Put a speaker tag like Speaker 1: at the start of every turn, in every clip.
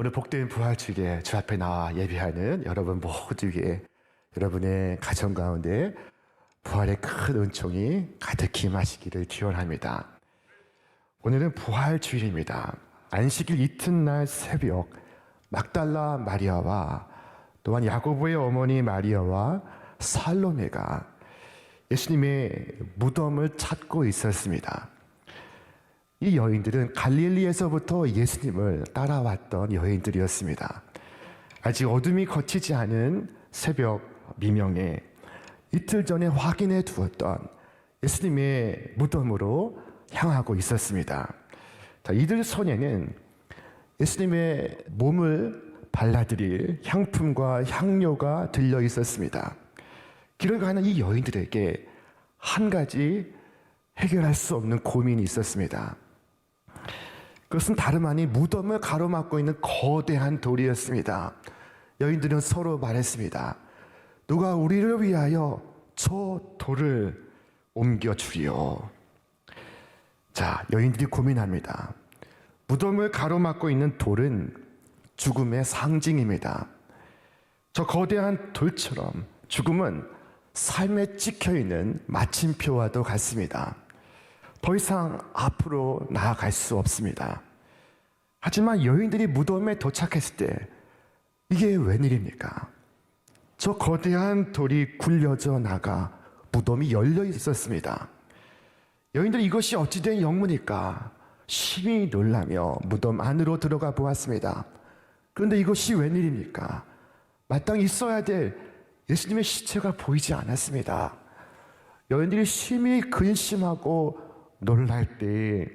Speaker 1: 오늘 복된 부활주일에 주 앞에 나와 예배하는 여러분 모두에게 여러분의 가정 가운데 부활의 큰 은총이 가득히 임하시기를 기원합니다. 오늘은 부활주일입니다. 안식일 이튿날 새벽 막달라 마리아와 또한 야고보의 어머니 마리아와 살로메가 예수님의 무덤을 찾고 있었습니다. 이 여인들은 갈릴리에서부터 예수님을 따라왔던 여인들이었습니다. 아직 어둠이 걷히지 않은 새벽 미명에 이틀 전에 확인해 두었던 예수님의 무덤으로 향하고 있었습니다. 자, 이들 손에는 예수님의 몸을 발라드릴 향품과 향료가 들려 있었습니다. 길을 가는 이 여인들에게 한 가지 해결할 수 없는 고민이 있었습니다. 그것은 다름 아닌 무덤을 가로막고 있는 거대한 돌이었습니다. 여인들은 서로 말했습니다. 누가 우리를 위하여 저 돌을 옮겨주리요. 자, 여인들이 고민합니다. 무덤을 가로막고 있는 돌은 죽음의 상징입니다. 저 거대한 돌처럼 죽음은 삶에 찍혀있는 마침표와도 같습니다. 더 이상 앞으로 나아갈 수 없습니다. 하지만 여인들이 무덤에 도착했을 때 이게 웬일입니까? 저 거대한 돌이 굴려져 나가 무덤이 열려 있었습니다. 여인들이 이것이 어찌된 영문일까 심히 놀라며 무덤 안으로 들어가 보았습니다. 그런데 이것이 웬일입니까? 마땅히 있어야 될 예수님의 시체가 보이지 않았습니다. 여인들이 심히 근심하고 놀랄 때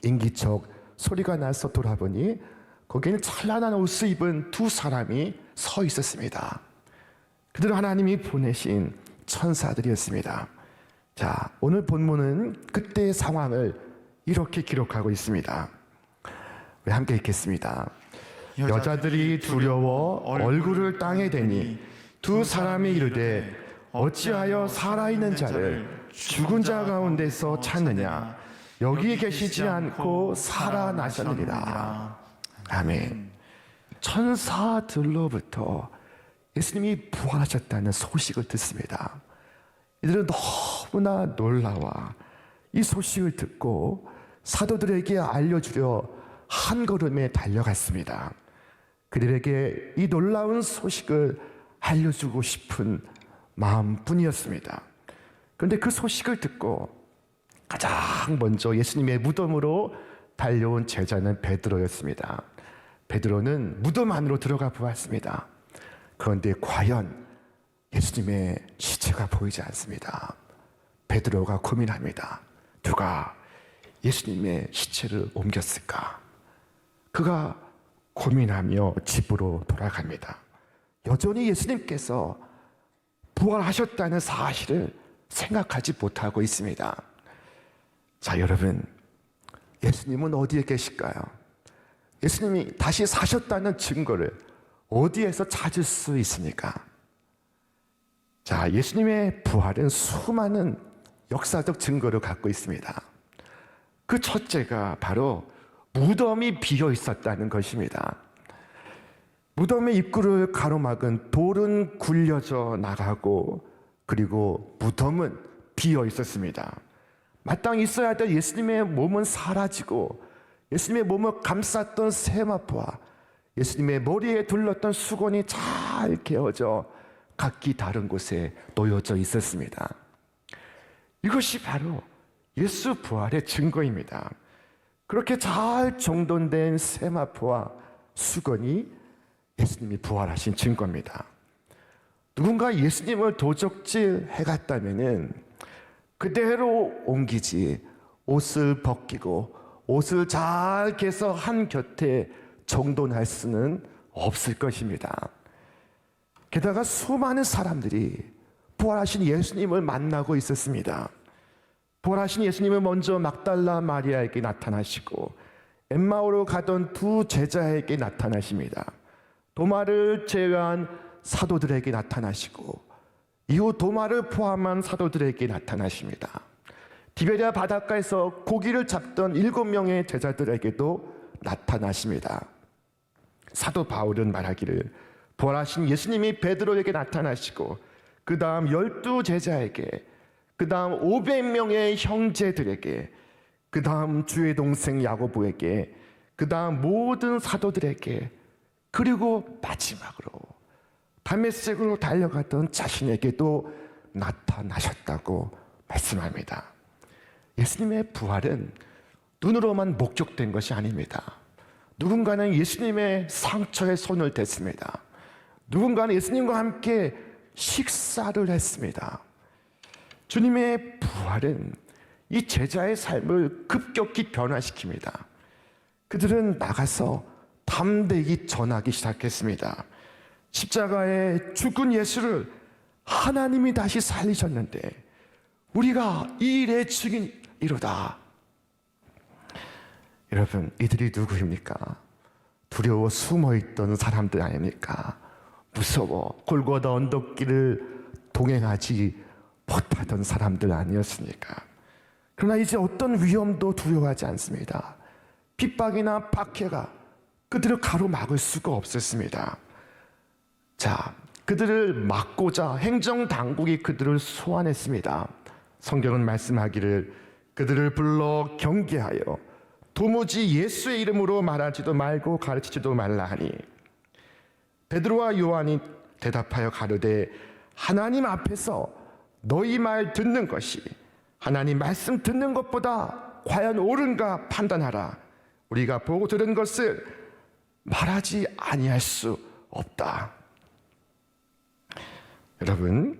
Speaker 1: 인기척 소리가 나서 돌아보니 거기에는 찬란한 옷을 입은 두 사람이 서 있었습니다. 그들은 하나님이 보내신 천사들이었습니다. 자, 오늘 본문은 그때의 상황을 이렇게 기록하고 있습니다. 우리 함께 읽겠습니다. 여자들이 두려워 얼굴을 땅에 대니 두 사람이 이르되 어찌하여 살아있는 자를 죽은 자 가운데서 찾느냐? 여기 계시지 않고 살아나셨느니라. 아멘. 천사들로부터 예수님이 부활하셨다는 소식을 듣습니다. 이들은 너무나 놀라워 이 소식을 듣고 사도들에게 알려주려 한 걸음에 달려갔습니다. 그들에게 이 놀라운 소식을 알려주고 싶은 마음뿐이었습니다. 그런데 그 소식을 듣고 가장 먼저 예수님의 무덤으로 달려온 제자는 베드로였습니다. 베드로는 무덤 안으로 들어가 보았습니다. 그런데 과연 예수님의 시체가 보이지 않습니다. 베드로가 고민합니다. 누가 예수님의 시체를 옮겼을까? 그가 고민하며 집으로 돌아갑니다. 여전히 예수님께서 부활하셨다는 사실을 생각하지 못하고 있습니다. 자, 여러분, 예수님은 어디에 계실까요? 예수님이 다시 사셨다는 증거를 어디에서 찾을 수 있습니까? 자, 예수님의 부활은 수많은 역사적 증거를 갖고 있습니다. 그 첫째가 바로 무덤이 비어 있었다는 것입니다. 무덤의 입구를 가로막은 돌은 굴려져 나가고 그리고 무덤은 비어 있었습니다. 마땅히 있어야 될 예수님의 몸은 사라지고 예수님의 몸을 감쌌던 세마포와 예수님의 머리에 둘렀던 수건이 잘 개어져 각기 다른 곳에 놓여져 있었습니다. 이것이 바로 예수 부활의 증거입니다. 그렇게 잘 정돈된 세마포와 수건이 예수님이 부활하신 증거입니다. 누군가 예수님을 도적질해 갔다면은 그대로 옮기지 옷을 벗기고 옷을 잘 개서 한 곁에 정돈할 수는 없을 것입니다. 게다가 수많은 사람들이 부활하신 예수님을 만나고 있었습니다. 부활하신 예수님은 먼저 막달라 마리아에게 나타나시고 엠마오로 가던 두 제자에게 나타나십니다. 도마를 제외한 사도들에게 나타나시고 이후 도마를 포함한 사도들에게 나타나십니다. 디베랴 바닷가에서 고기를 잡던 7명의 제자들에게도 나타나십니다. 사도 바울은 말하기를 부활하신 예수님이 베드로에게 나타나시고 그 다음 12제자에게 그 다음 500명의 형제들에게 그 다음 주의 동생 야고보에게 그 다음 모든 사도들에게 그리고 마지막으로 다메섹으로 달려갔던 자신에게도 나타나셨다고 말씀합니다. 예수님의 부활은 눈으로만 목격된 것이 아닙니다. 누군가는 예수님의 상처에 손을 댔습니다. 누군가는 예수님과 함께 식사를 했습니다. 주님의 부활은 이 제자의 삶을 급격히 변화시킵니다. 그들은 나가서 담대히 전하기 시작했습니다. 십자가에 죽은 예수를 하나님이 다시 살리셨는데 우리가 이 일의 증인이로다. 여러분, 이들이 누구입니까? 두려워 숨어있던 사람들 아닙니까? 무서워 골고다 언덕길을 동행하지 못하던 사람들 아니었습니까? 그러나 이제 어떤 위험도 두려워하지 않습니다. 핍박이나 박해가 그들을 가로막을 수가 없었습니다. 자, 그들을 막고자 행정당국이 그들을 소환했습니다. 성경은 말씀하기를 그들을 불러 경계하여 도무지 예수의 이름으로 말하지도 말고 가르치지도 말라 하니 베드로와 요한이 대답하여 가로되 하나님 앞에서 너희 말 듣는 것이 하나님 말씀 듣는 것보다 과연 옳은가 판단하라. 우리가 보고 들은 것을 말하지 아니할 수 없다. 여러분,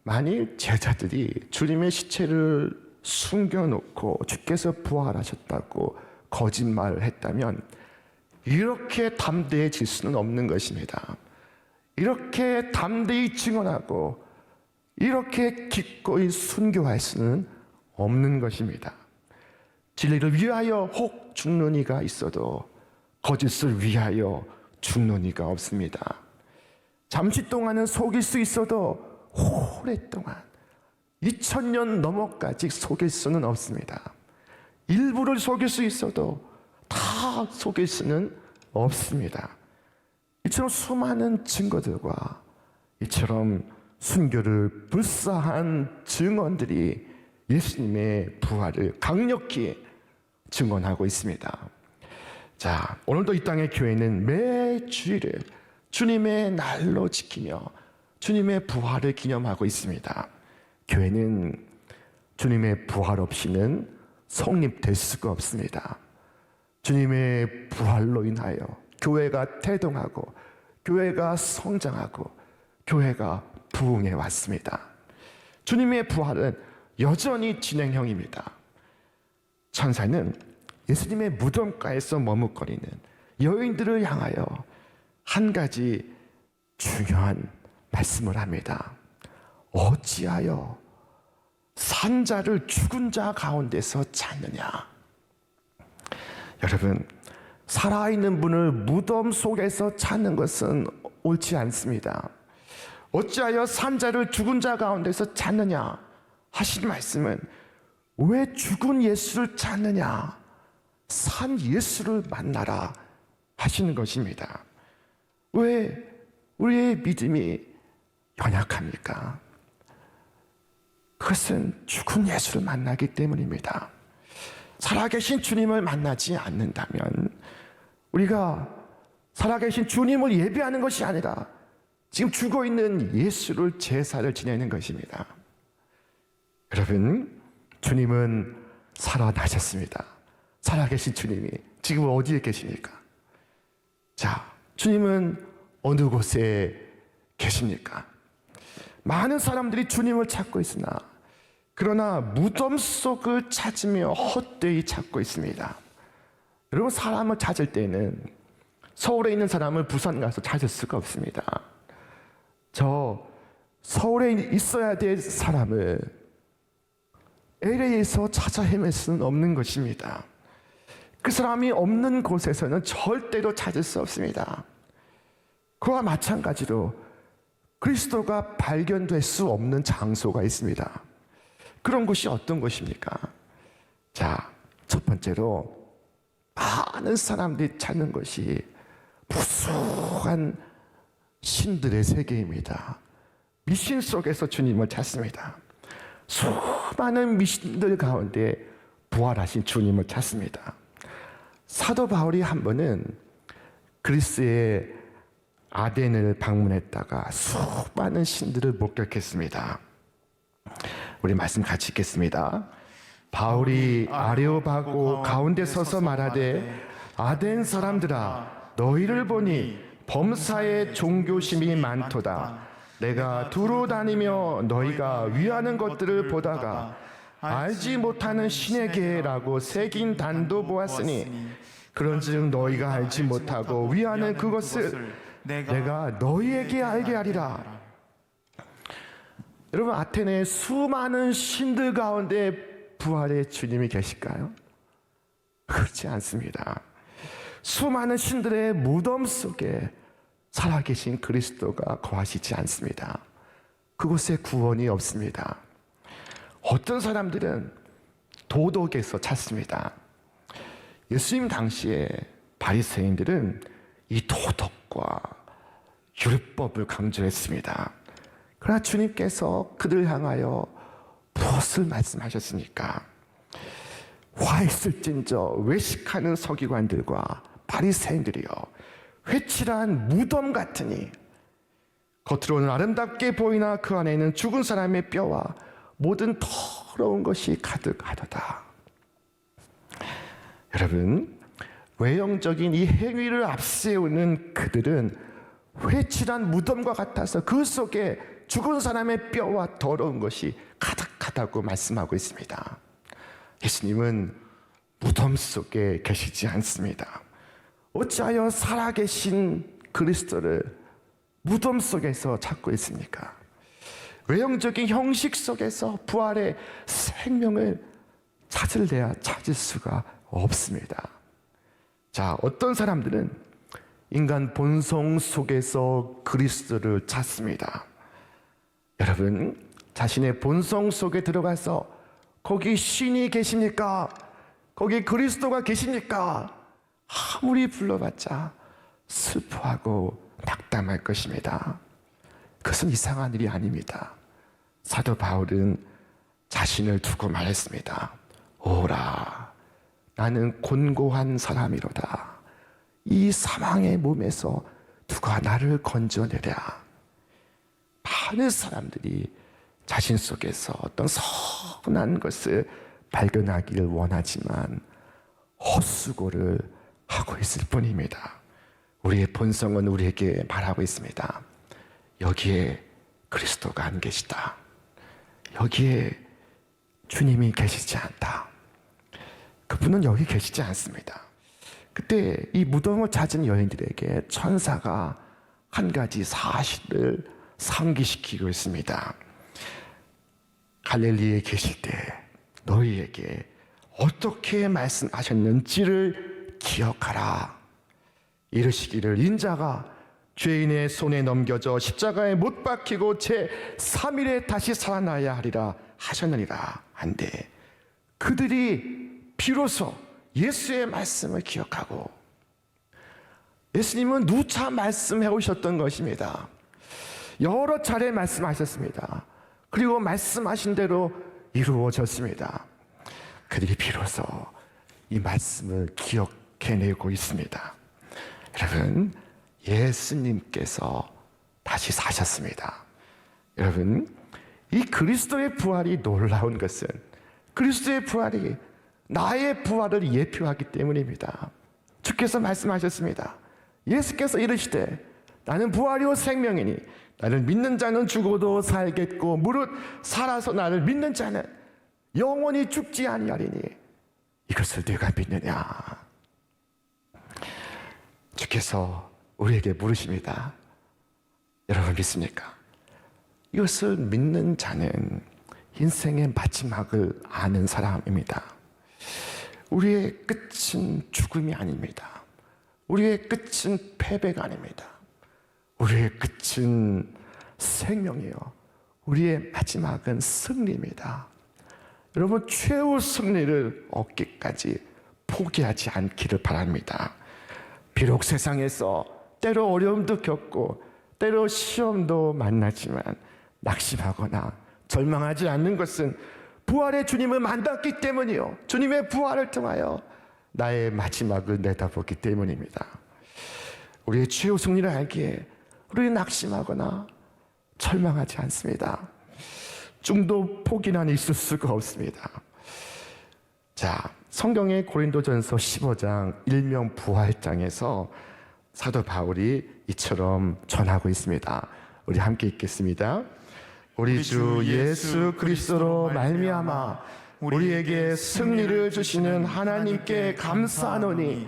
Speaker 1: 만일 제자들이 주님의 시체를 숨겨놓고 주께서 부활하셨다고 거짓말을 했다면 이렇게 담대해질 수는 없는 것입니다. 이렇게 담대히 증언하고 이렇게 기꺼이 순교할 수는 없는 것입니다. 진리를 위하여 혹 죽는 이가 있어도 거짓을 위하여 죽는 이가 없습니다. 잠시 동안은 속일 수 있어도 오랫동안 2000년 넘어까지 속일 수는 없습니다. 일부를 속일 수 있어도 다 속일 수는 없습니다. 이처럼 수많은 증거들과 이처럼 순교를 불사한 증언들이 예수님의 부활을 강력히 증언하고 있습니다. 자, 오늘도 이 땅의 교회는 매 주일을 주님의 날로 지키며 주님의 부활을 기념하고 있습니다. 교회는 주님의 부활 없이는 성립될 수가 없습니다. 주님의 부활로 인하여 교회가 태동하고 교회가 성장하고 교회가 부흥해 왔습니다. 주님의 부활은 여전히 진행형입니다. 천사는 예수님의 무덤가에서 머뭇거리는 여인들을 향하여 한 가지 중요한 말씀을 합니다. 어찌하여 산자를 죽은 자 가운데서 찾느냐? 여러분, 살아있는 분을 무덤 속에서 찾는 것은 옳지 않습니다. 어찌하여 산자를 죽은 자 가운데서 찾느냐 하신 말씀은 왜 죽은 예수를 찾느냐? 산 예수를 만나라 하시는 것입니다. 왜 우리의 믿음이 연약합니까? 그것은 죽은 예수를 만나기 때문입니다. 살아계신 주님을 만나지 않는다면 우리가 살아계신 주님을 예배하는 것이 아니라 지금 죽어있는 예수를 제사를 지내는 것입니다. 여러분, 주님은 살아나셨습니다. 살아계신 주님이 지금 어디에 계십니까? 자, 주님은 어느 곳에 계십니까? 많은 사람들이 주님을 찾고 있으나 그러나 무덤 속을 찾으며 헛되이 찾고 있습니다. 여러분, 사람을 찾을 때는 서울에 있는 사람을 부산 가서 찾을 수가 없습니다. 저 서울에 있어야 될 사람을 LA에서 찾아 헤맬 수는 없는 것입니다. 그 사람이 없는 곳에서는 절대로 찾을 수 없습니다. 그와 마찬가지로 그리스도가 발견될 수 없는 장소가 있습니다. 그런 곳이 어떤 곳입니까? 자, 첫 번째로 많은 사람들이 찾는 것이 무수한 신들의 세계입니다. 미신 속에서 주님을 찾습니다. 수많은 미신들 가운데 부활하신 주님을 찾습니다. 사도 바울이 한 번은 그리스의 아덴을 방문했다가 수많은 신들을 목격했습니다. 우리 말씀 같이 읽겠습니다. 바울이 아레오바고 가운데 서서 말하되 아덴 사람들아 너희를 보니 범사에 종교심이 많도다. 내가 두루 다니며 너희가 위하는 것들을 보다가 알지 못하는 신에게라고 새긴 단도 보았으니 그런즉 너희가 알지 못하고 위하는 그것을 내가 너희에게 알게 하리라. 여러분, 아테네의 수많은 신들 가운데 부활의 주님이 계실까요? 그렇지 않습니다. 수많은 신들의 무덤 속에 살아계신 그리스도가 거하시지 않습니다. 그곳에 구원이 없습니다. 어떤 사람들은 도덕에서 찾습니다. 예수님 당시에 바리새인들은 이 도덕과 율법을 강조했습니다. 그러나 주님께서 그들을 향하여 무엇을 말씀하셨습니까? 화 있을진저 외식하는 서기관들과 바리새인들이여 회칠한 무덤 같으니 겉으로는 아름답게 보이나 그 안에는 죽은 사람의 뼈와 모든 더러운 것이 가득하도다. 여러분, 외형적인 이 행위를 앞세우는 그들은 회칠한 무덤과 같아서 그 속에 죽은 사람의 뼈와 더러운 것이 가득하다고 말씀하고 있습니다. 예수님은 무덤 속에 계시지 않습니다. 어찌하여 살아계신 그리스도를 무덤 속에서 찾고 있습니까? 외형적인 형식 속에서 부활의 생명을 찾을래야 찾을 수가 없습니다. 자, 어떤 사람들은 인간 본성 속에서 그리스도를 찾습니다. 여러분, 자신의 본성 속에 들어가서 거기 신이 계십니까? 거기 그리스도가 계십니까? 아무리 불러봤자 슬퍼하고 낙담할 것입니다. 그것은 이상한 일이 아닙니다. 사도 바울은 자신을 두고 말했습니다. 오라, 나는 곤고한 사람이로다. 이 사망의 몸에서 누가 나를 건져내랴. 많은 사람들이 자신 속에서 어떤 선한 것을 발견하기를 원하지만 헛수고를 하고 있을 뿐입니다. 우리의 본성은 우리에게 말하고 있습니다. 여기에 그리스도가 안 계시다. 여기에 주님이 계시지 않다. 그분은 여기 계시지 않습니다. 그때 이 무덤을 찾은 여인들에게 천사가 한 가지 사실을 상기시키고 있습니다. 갈릴리에 계실 때 너희에게 어떻게 말씀하셨는지를 기억하라. 이르시기를 인자가 죄인의 손에 넘겨져 십자가에 못 박히고 제 3일에 다시 살아나야 하리라 하셨느니라 한데 그들이 비로소 예수의 말씀을 기억하고 예수님은 누차 말씀해 오셨던 것입니다. 여러 차례 말씀하셨습니다. 그리고 말씀하신 대로 이루어졌습니다. 그들이 비로소 이 말씀을 기억해내고 있습니다. 여러분, 예수님께서 다시 사셨습니다. 여러분, 이 그리스도의 부활이 놀라운 것은 그리스도의 부활이 나의 부활을 예표하기 때문입니다. 주께서 말씀하셨습니다. 예수께서 이르시되 나는 부활이요 생명이니 나를 믿는 자는 죽어도 살겠고 무릇 살아서 나를 믿는 자는 영원히 죽지 아니하리니 이것을 네가 믿느냐. 주께서 우리에게 물으십니다. 여러분 믿습니까? 이것을 믿는 자는 인생의 마지막을 아는 사람입니다. 우리의 끝은 죽음이 아닙니다. 우리의 끝은 패배가 아닙니다. 우리의 끝은 생명이요. 우리의 마지막은 승리입니다. 여러분, 최후 승리를 얻기까지 포기하지 않기를 바랍니다. 비록 세상에서 때로 어려움도 겪고 때로 시험도 만나지만 낙심하거나 절망하지 않는 것은 부활의 주님을 만났기 때문이요, 주님의 부활을 통하여 나의 마지막을 내다보기 때문입니다. 우리의 최후 승리를 알기에 우리는 낙심하거나 절망하지 않습니다. 중도 포기는 있을 수가 없습니다. 자, 성경의 고린도전서 15장 일명 부활장에서 사도 바울이 이처럼 전하고 있습니다. 우리 함께 읽겠습니다. 우리 주 예수 그리스도로 말미암아 우리에게 승리를 주시는 하나님께 감사하노니,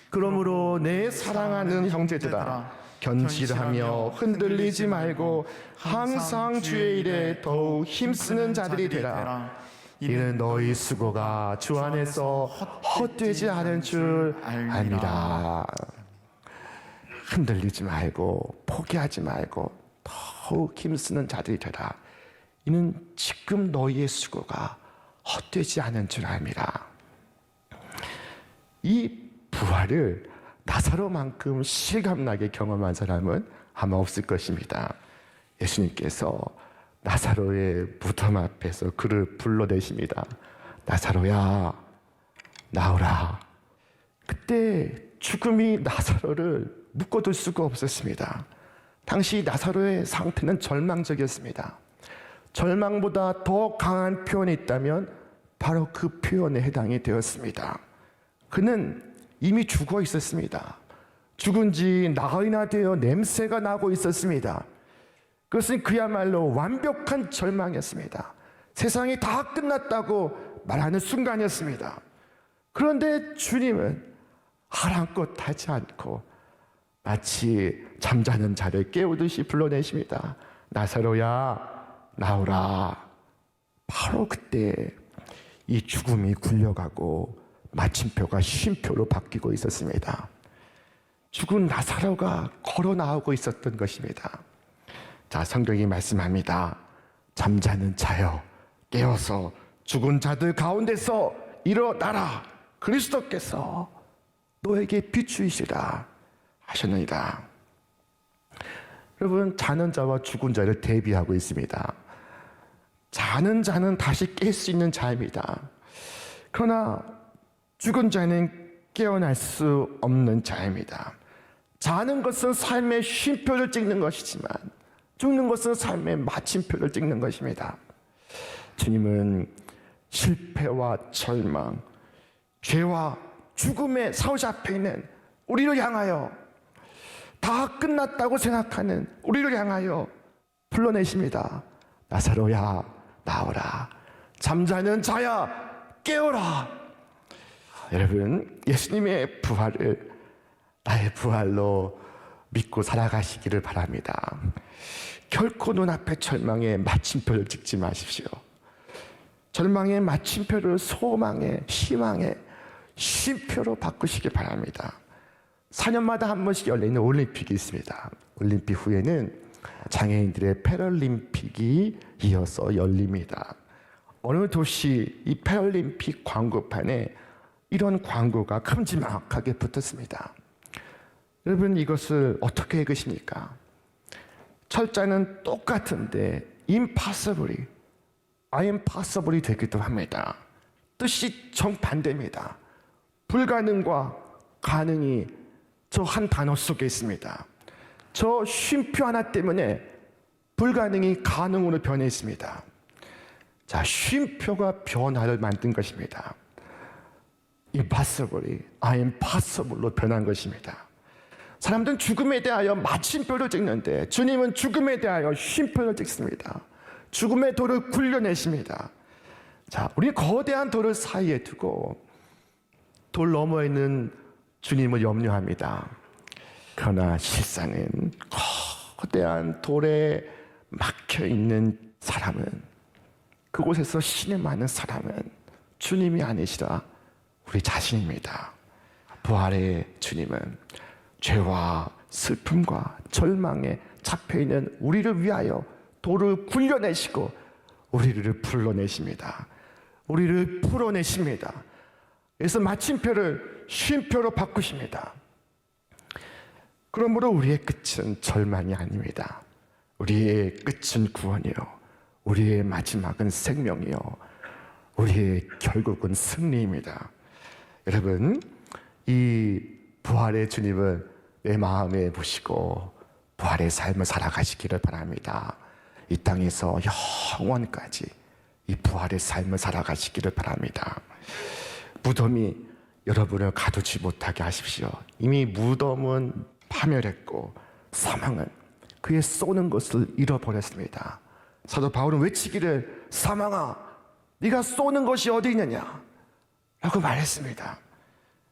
Speaker 1: 그러므로 내 사랑하는 형제들아, 견실하며 흔들리지 말고 항상 주의 일에 더욱 힘쓰는 자들이 되라. 이는 너희 수고가 주 안에서 헛되지 않은 줄 알미라. 흔들리지 말고 포기하지 말고 더욱 힘쓰는 자들이 되라. 이는 지금 너희의 수고가 헛되지 않은 줄 알미라. 이 부활을 나사로만큼 실감나게 경험한 사람은 아마 없을 것입니다. 예수님께서 나사로의 무덤 앞에서 그를 불러내십니다. 나사로야, 나오라. 그때 죽음이 나사로를 묶어둘 수가 없었습니다. 당시 나사로의 상태는 절망적이었습니다. 절망보다 더 강한 표현이 있다면 바로 그 표현에 해당이 되었습니다. 그는 이미 죽어 있었습니다. 죽은 지 나흘이나 되어 냄새가 나고 있었습니다. 그것은 그야말로 완벽한 절망이었습니다. 세상이 다 끝났다고 말하는 순간이었습니다. 그런데 주님은 아랑곳하지 않고 마치 잠자는 자를 깨우듯이 불러내십니다. 나사로야, 나오라. 바로 그때 이 죽음이 굴려가고 마침표가 쉼표로 바뀌고 있었습니다. 죽은 나사로가 걸어 나오고 있었던 것입니다. 자, 성경이 말씀합니다. 잠자는 자여, 깨어서 죽은 자들 가운데서 일어나라. 그리스도께서 너에게 비추이시라 하셨느니라. 여러분, 자는 자와 죽은 자를 대비하고 있습니다. 자는 자는 다시 깰 수 있는 자입니다. 그러나 죽은 자는 깨어날 수 없는 자입니다. 자는 것은 삶의 쉼표를 찍는 것이지만 죽는 것은 삶의 마침표를 찍는 것입니다. 주님은 실패와 절망, 죄와 죽음의 사로잡혀 있는 우리를 향하여, 다 끝났다고 생각하는 우리를 향하여 불러내십니다. 나사로야, 나오라. 잠자는 자야, 깨어라. 여러분, 예수님의 부활을 나의 부활로 믿고 살아가시기를 바랍니다. 결코 눈앞의 절망의 마침표를 찍지 마십시오. 절망의 마침표를 소망의, 희망의 쉼표로 바꾸시기 바랍니다. 4년마다 한 번씩 열리는 올림픽이 있습니다. 올림픽 후에는 장애인들의 패럴림픽이 이어서 열립니다. 어느 도시 이 패럴림픽 광고판에 이런 광고가 큼지막하게 붙었습니다. 여러분, 이것을 어떻게 읽으십니까? 철자는 똑같은데 impossible이 impossible이 되기도 합니다. 뜻이 정반대입니다. 불가능과 가능이 저 한 단어 속에 있습니다. 저 쉼표 하나 때문에 불가능이 가능으로 변해 있습니다. 자, 쉼표가 변화를 만든 것입니다. impossible이 impossible로 변한 것입니다. 사람들은 죽음에 대하여 마침표를 찍는데 주님은 죽음에 대하여 쉼표를 찍습니다. 죽음의 돌을 굴려내십니다. 자, 우리 거대한 돌을 사이에 두고 돌 너머에 있는 주님을 염려합니다. 그러나 실상은 거대한 돌에 막혀있는 사람은, 그곳에서 신음하는 사람은 주님이 아니시라 우리 자신입니다. 부활의 주님은 죄와 슬픔과 절망에 잡혀있는 우리를 위하여 돌을 굴려내시고 우리를 불러내십니다. 우리를 풀어내십니다. 그래서 마침표를 쉼표로 바꾸십니다. 그러므로 우리의 끝은 절망이 아닙니다. 우리의 끝은 구원이요, 우리의 마지막은 생명이요, 우리의 결국은 승리입니다. 여러분, 이 부활의 주님을 내 마음에 모시고 부활의 삶을 살아가시기를 바랍니다. 이 땅에서 영원까지 이 부활의 삶을 살아가시기를 바랍니다. 무덤이 여러분을 가두지 못하게 하십시오. 이미 무덤은 파멸했고 사망은 그의 쏘는 것을 잃어버렸습니다. 사도 바울은 외치기를, 사망아 네가 쏘는 것이 어디 있느냐 라고 말했습니다.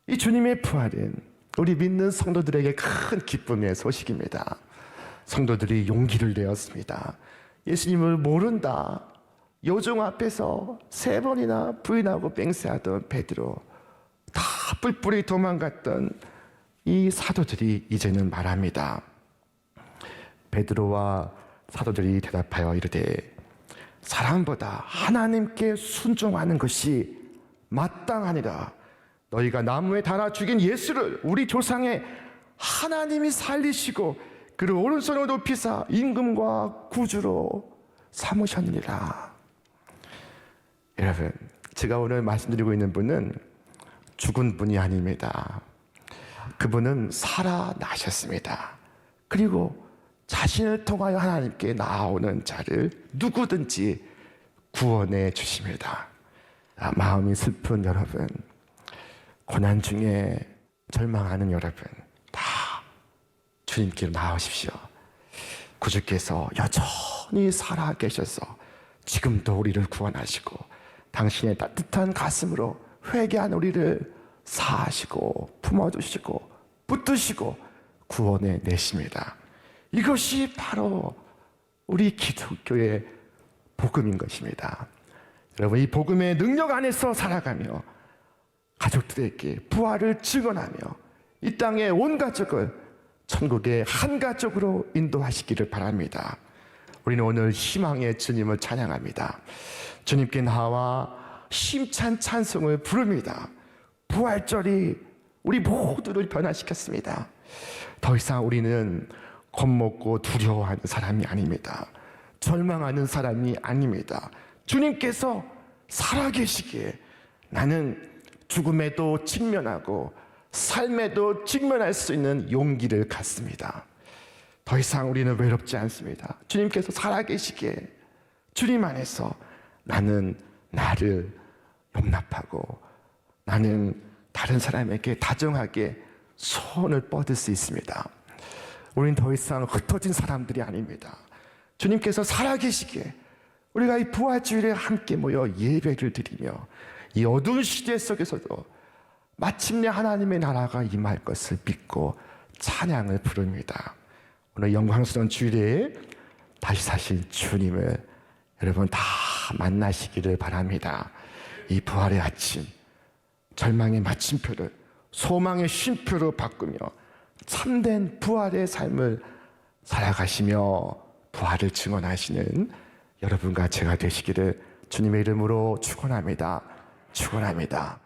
Speaker 1: 이 주님의 부활은 우리 믿는 성도들에게 큰 기쁨의 소식입니다. 성도들이 용기를 내었습니다. 예수님을 모른다, 요종 앞에서 3번이나 부인하고 맹세하던 베드로, 다 뿔뿔이 도망갔던 이 사도들이 이제는 말합니다. 베드로와 사도들이 대답하여 이르되, 사랑보다 하나님께 순종하는 것이 마땅하니라. 너희가 나무에 달아 죽인 예수를 우리 조상의 하나님이 살리시고 그를 오른손으로 높이사 임금과 구주로 삼으셨느니라. 여러분, 제가 오늘 말씀드리고 있는 분은 죽은 분이 아닙니다. 그분은 살아나셨습니다. 그리고 자신을 통하여 하나님께 나아오는 자를 누구든지 구원해 주십니다. 마음이 슬픈 여러분, 고난 중에 절망하는 여러분, 다 주님께로 나오십시오. 구주께서 여전히 살아 계셔서 지금도 우리를 구원하시고 당신의 따뜻한 가슴으로 회개한 우리를 사하시고 품어주시고 붙드시고 구원해 내십니다. 이것이 바로 우리 기독교의 복음인 것입니다. 여러분, 이 복음의 능력 안에서 살아가며 가족들에게 부활을 증언하며 이 땅의 온 가족을 천국의 한 가족으로 인도하시기를 바랍니다. 우리는 오늘 희망의 주님을 찬양합니다. 주님께 나와 힘찬 찬송을 부릅니다. 부활절이 우리 모두를 변화시켰습니다. 더 이상 우리는 겁먹고 두려워하는 사람이 아닙니다. 절망하는 사람이 아닙니다. 주님께서 살아계시기에 나는 죽음에도 직면하고 삶에도 직면할 수 있는 용기를 갖습니다. 더 이상 우리는 외롭지 않습니다. 주님께서 살아계시기에 주님 안에서 나는 나를 용납하고 나는 다른 사람에게 다정하게 손을 뻗을 수 있습니다. 우리는 더 이상 흩어진 사람들이 아닙니다. 주님께서 살아계시기에 우리가 이 부활주일에 함께 모여 예배를 드리며 이 어두운 시대 속에서도 마침내 하나님의 나라가 임할 것을 믿고 찬양을 부릅니다. 오늘 영광스러운 주일에 다시 사실 주님을 여러분 다 만나시기를 바랍니다. 이 부활의 아침, 절망의 마침표를 소망의 쉼표로 바꾸며 참된 부활의 삶을 살아가시며 부활을 증언하시는 여러분과 제가 되시기를 주님의 이름으로 축원합니다. 축원합니다.